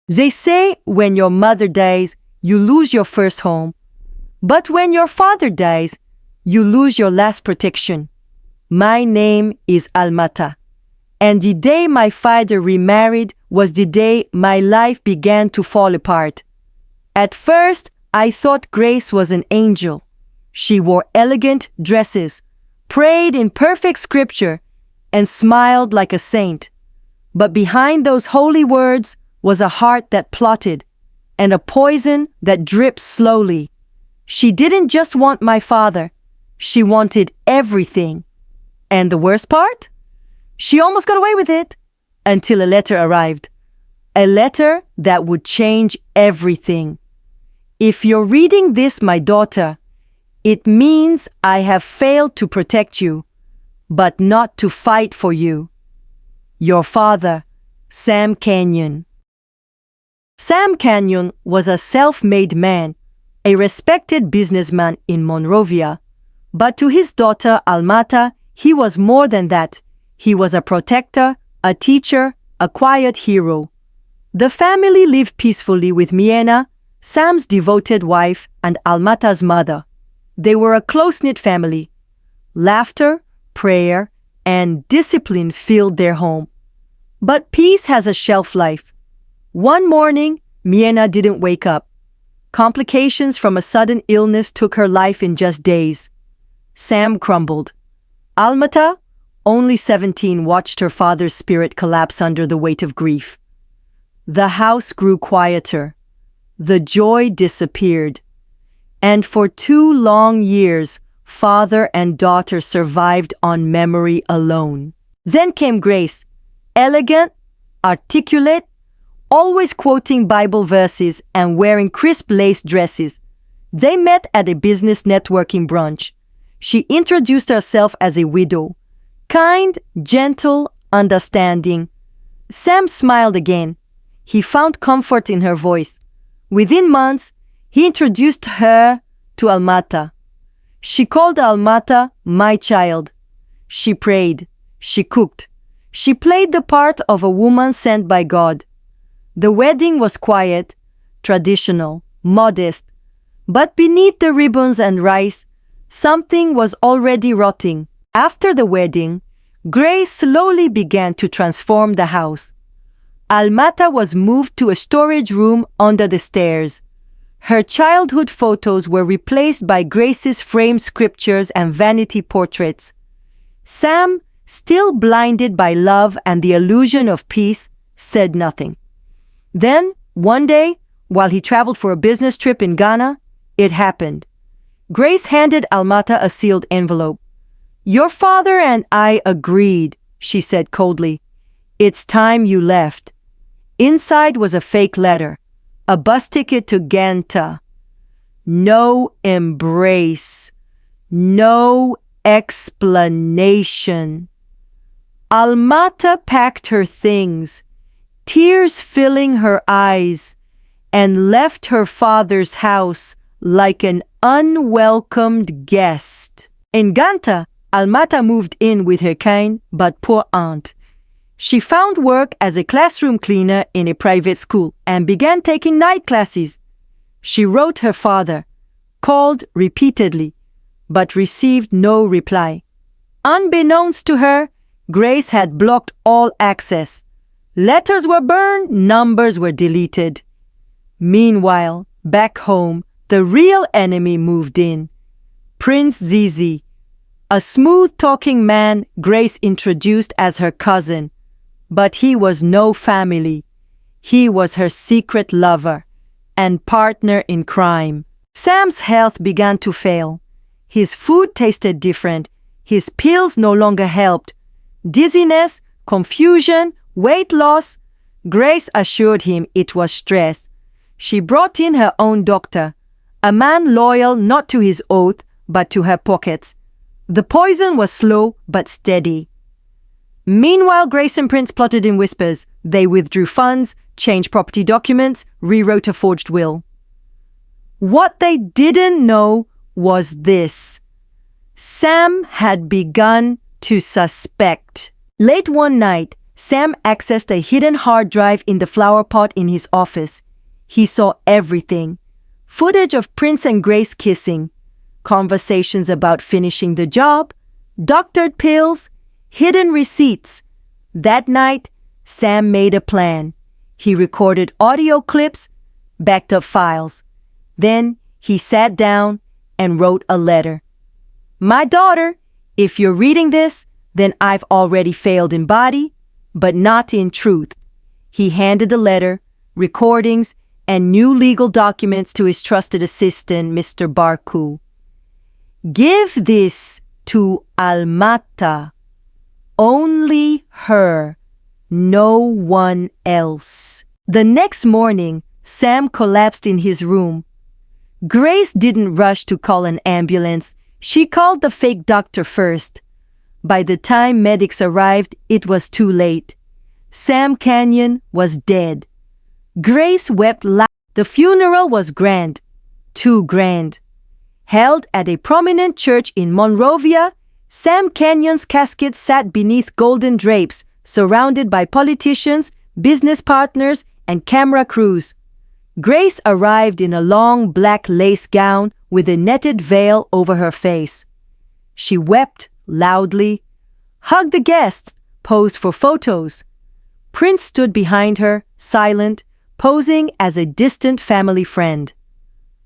They say when your mother dies, you lose your first home. But when your father dies, you lose your last protection. My name is Almata. And the day my father remarried was the day my life began to fall apart. At first, I thought Grace was an angel. She wore elegant dresses, prayed in perfect scripture, and smiled like a saint. But behind those holy words was a heart that plotted, and a poison that dripped slowly. She didn't just want my father, she wanted everything. And the worst part? She almost got away with it, until a letter arrived. A letter that would change everything. If you're reading this, my daughter, it means I have failed to protect you, but not to fight for you. Your father, Sam Kenyon. Sam Kenyon was a self-made man, a respected businessman in Monrovia, but to his daughter Almata, he was more than that. He was a protector, a teacher, a quiet hero. The family lived peacefully with Miena, Sam's devoted wife, and Almata's mother. They were a close-knit family. Laughter, prayer, and discipline filled their home. But peace has a shelf life. One morning, Miena didn't wake up. Complications from a sudden illness took her life in just days. Sam crumbled. Almata, only 17, watched her father's spirit collapse under the weight of grief. The house grew quieter. The joy disappeared. And for 2 long years, father and daughter survived on memory alone. Then came Grace, elegant, articulate, always quoting Bible verses and wearing crisp lace dresses. They met at a business networking brunch. She introduced herself as a widow. Kind, gentle, understanding. Sam smiled again. He found comfort in her voice. Within months, he introduced her to Almata. She called Almata my child. She prayed. She cooked. She played the part of a woman sent by God. The wedding was quiet, traditional, modest. But beneath the ribbons and rice, something was already rotting. After the wedding, Grace slowly began to transform the house. Almata was moved to a storage room under the stairs. Her childhood photos were replaced by Grace's framed scriptures and vanity portraits. Sam, still blinded by love and the illusion of peace, said nothing. Then, one day, while he traveled for a business trip in Ghana, it happened. Grace handed Almata a sealed envelope. "Your father and I agreed," she said coldly. "It's time you left." Inside was a fake letter, a bus ticket to Ganta. No embrace, no explanation. Almata packed her things, tears filling her eyes, and left her father's house like an unwelcomed guest. In Ganta, Almata moved in with her kind but poor aunt. She found work as a classroom cleaner in a private school and began taking night classes. She wrote her father, called repeatedly, but received no reply. Unbeknownst to her, Grace had blocked all access. Letters were burned, numbers were deleted. Meanwhile, back home, the real enemy moved in. Prince Zizi, a smooth-talking man Grace introduced as her cousin. But he was no family. He was her secret lover and partner in crime. Sam's health began to fail. His food tasted different. His pills no longer helped. Dizziness, confusion, weight loss. Grace assured him it was stress. She brought in her own doctor, a man loyal not to his oath but to her pockets. The poison was slow but steady. Meanwhile, Grace and Prince plotted in whispers. They withdrew funds, changed property documents, rewrote a forged will. What they didn't know was this. Sam had begun to suspect. Late one night, Sam accessed a hidden hard drive in the flower pot in his office. He saw everything. Footage of Prince and Grace kissing, conversations about finishing the job, doctored pills, hidden receipts. That night, Sam made a plan. He recorded audio clips, backed up files. Then he sat down and wrote a letter. My daughter, if you're reading this, then I've already failed in body, but not in truth. He handed the letter, recordings, and new legal documents to his trusted assistant, Mr. Barku. Give this to Almata. Only her. No one else. The next morning, Sam collapsed in his room. Grace didn't rush to call an ambulance. She called the fake doctor first. By the time medics arrived, it was too late. Sam Canyon was dead. Grace wept loud. The funeral was grand. Too grand. Held at a prominent church in Monrovia, Sam Canyon's casket sat beneath golden drapes, surrounded by politicians, business partners, and camera crews. Grace arrived in a long black lace gown with a netted veil over her face. She wept loudly, hugged the guests, posed for photos. Prince stood behind her, silent, posing as a distant family friend.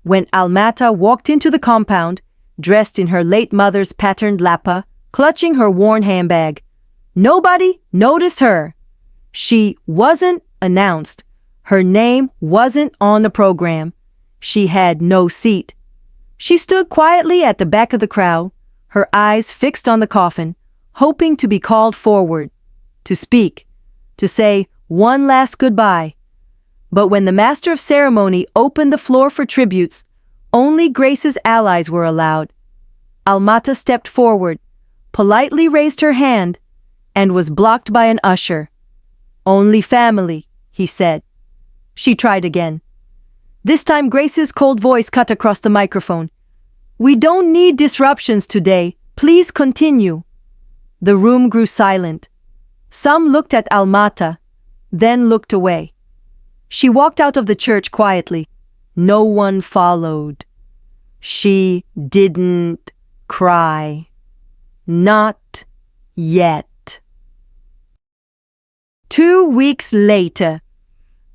When Almata walked into the compound, dressed in her late mother's patterned lapa, clutching her worn handbag, nobody noticed her. She wasn't announced. Her name wasn't on the program. She had no seat. She stood quietly at the back of the crowd, her eyes fixed on the coffin, hoping to be called forward, to speak, to say one last goodbye. But when the master of ceremony opened the floor for tributes, only Grace's allies were allowed. Almata stepped forward, politely raised her hand, and was blocked by an usher. Only family, he said. She tried again. This time Grace's cold voice cut across the microphone. We don't need disruptions today. Please continue. The room grew silent. Some looked at Almata, then looked away. She walked out of the church quietly. No one followed. She didn't cry. Not yet. 2 weeks later,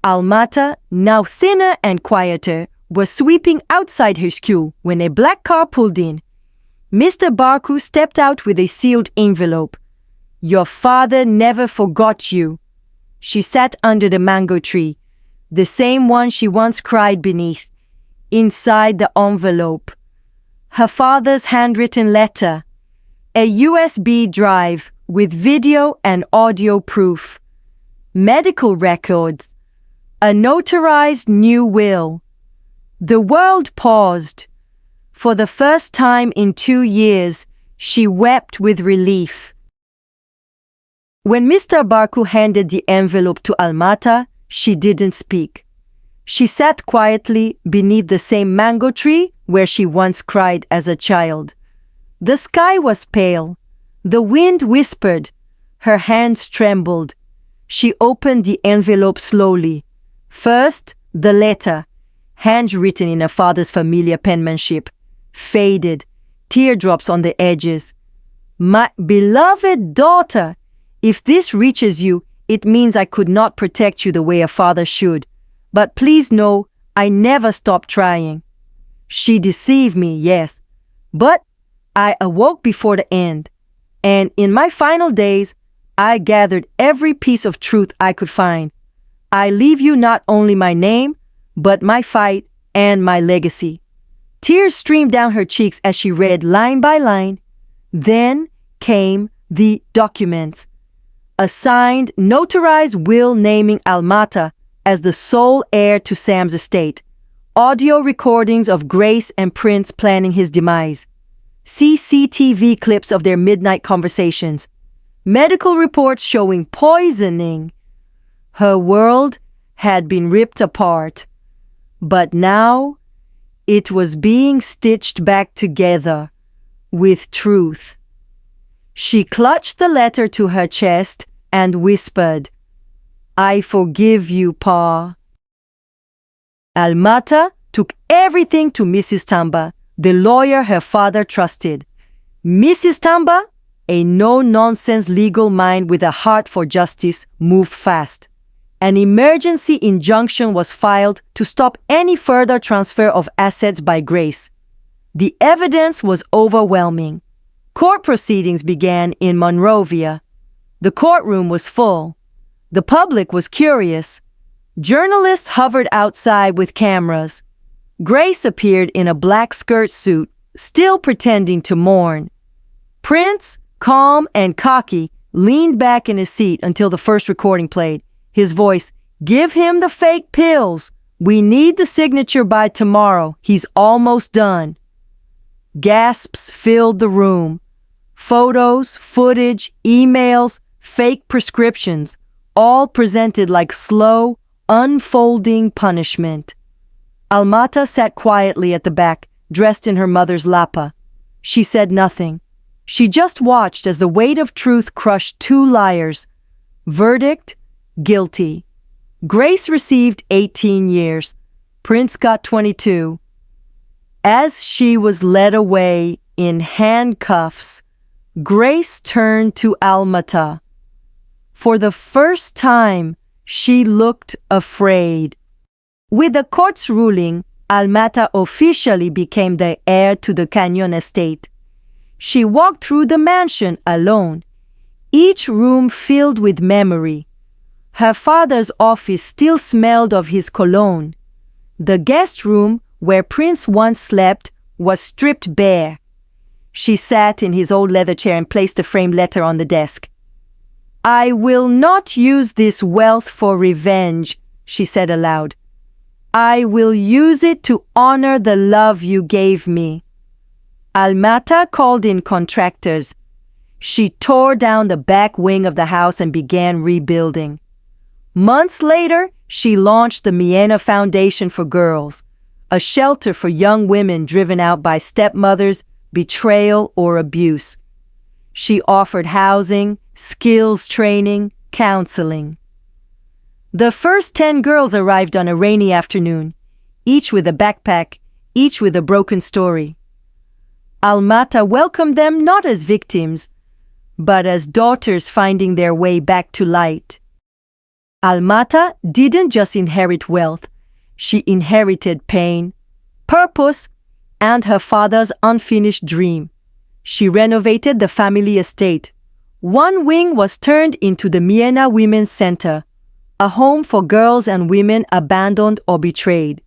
Almata, now thinner and quieter, was sweeping outside her school when a black car pulled in. Mr. Barku stepped out with a sealed envelope. Your father never forgot you. She sat under the mango tree, the same one she once cried beneath. Inside the envelope, her father's handwritten letter, a USB drive with video and audio proof, medical records, a notarized new will. The world paused. For the first time in 2 years, she wept with relief. When Mr. Barku handed the envelope to Almata, she didn't speak. She sat quietly beneath the same mango tree where she once cried as a child. The sky was pale. The wind whispered. Her hands trembled. She opened the envelope slowly. First, the letter, handwritten in her father's familiar penmanship, faded, teardrops on the edges. My beloved daughter, if this reaches you, it means I could not protect you the way a father should. But please know, I never stopped trying. She deceived me, yes, but I awoke before the end. And in my final days, I gathered every piece of truth I could find. I leave you not only my name, but my fight and my legacy. Tears streamed down her cheeks as she read line by line. Then came the documents. A signed, notarized will naming Almata as the sole heir to Sam's estate. Audio recordings of Grace and Prince planning his demise. CCTV clips of their midnight conversations. Medical reports showing poisoning. Her world had been ripped apart, but now it was being stitched back together with truth. She clutched the letter to her chest and whispered, "I forgive you, Pa." Almata took everything to Mrs. Tamba, the lawyer her father trusted. Mrs. Tamba, a no-nonsense legal mind with a heart for justice, moved fast. An emergency injunction was filed to stop any further transfer of assets by Grace. The evidence was overwhelming. Court proceedings began in Monrovia. The courtroom was full. The public was curious. Journalists hovered outside with cameras. Grace appeared in a black skirt suit, still pretending to mourn. Prince, calm and cocky, leaned back in his seat until the first recording played. His voice, "Give him the fake pills. We need the signature by tomorrow. He's almost done." Gasps filled the room. Photos, footage, emails, fake prescriptions, all presented like slow, unfolding punishment. Almata sat quietly at the back, dressed in her mother's lapa. She said nothing. She just watched as the weight of truth crushed two liars. Verdict: guilty. Grace received 18 years. Prince got 22. As she was led away in handcuffs, Grace turned to Almata. For the first time, she looked afraid. With the court's ruling, Almata officially became the heir to the Canyon estate. She walked through the mansion alone, each room filled with memory. Her father's office still smelled of his cologne. The guest room, where Prince once slept, was stripped bare. She sat in his old leather chair and placed a framed letter on the desk. "I will not use this wealth for revenge," she said aloud. "I will use it to honor the love you gave me." Almata called in contractors. She tore down the back wing of the house and began rebuilding. Months later, she launched the Miena Foundation for Girls, a shelter for young women driven out by stepmothers, betrayal, or abuse. She offered housing, skills training, counseling. The first 10 girls arrived on a rainy afternoon, each with a backpack, each with a broken story. Almata welcomed them not as victims, but as daughters finding their way back to light. Almata didn't just inherit wealth, she inherited pain, purpose, and her father's unfinished dream. She renovated the family estate. One wing was turned into the Miena Women's Center, a home for girls and women abandoned or betrayed.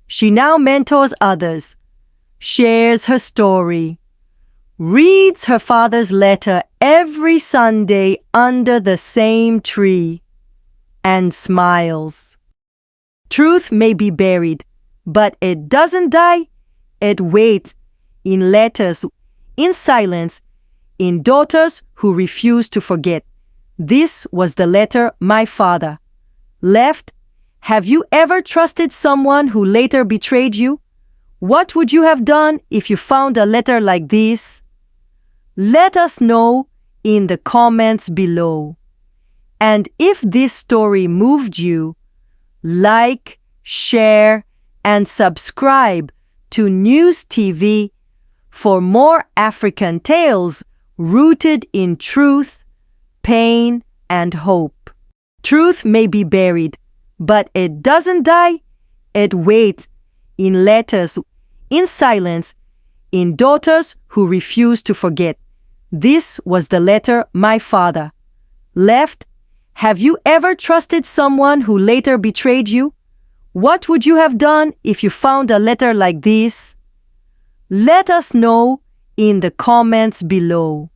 She now mentors others, shares her story, reads her father's letter every Sunday under the same tree, and smiles. Truth may be buried, but it doesn't die. It waits in letters, in silence, in daughters who refuse to forget. This was the letter my father left. Have you ever trusted someone who later betrayed you? What would you have done if you found a letter like this? Let us know in the comments below. And if this story moved you, like, share, and subscribe to KNEWSTV for more African tales rooted in truth, pain, and hope. Truth may be buried, but it doesn't die. It waits in letters, in silence, in daughters who refuse to forget. This was the letter my father left. Have you ever trusted someone who later betrayed you? What would you have done if you found a letter like this? Let us know in the comments below.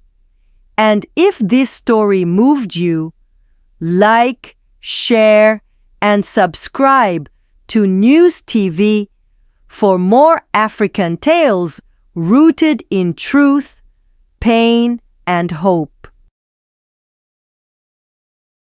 And if this story moved you, like, share, and subscribe to KNEWSTV for more African tales rooted in truth, pain, and hope.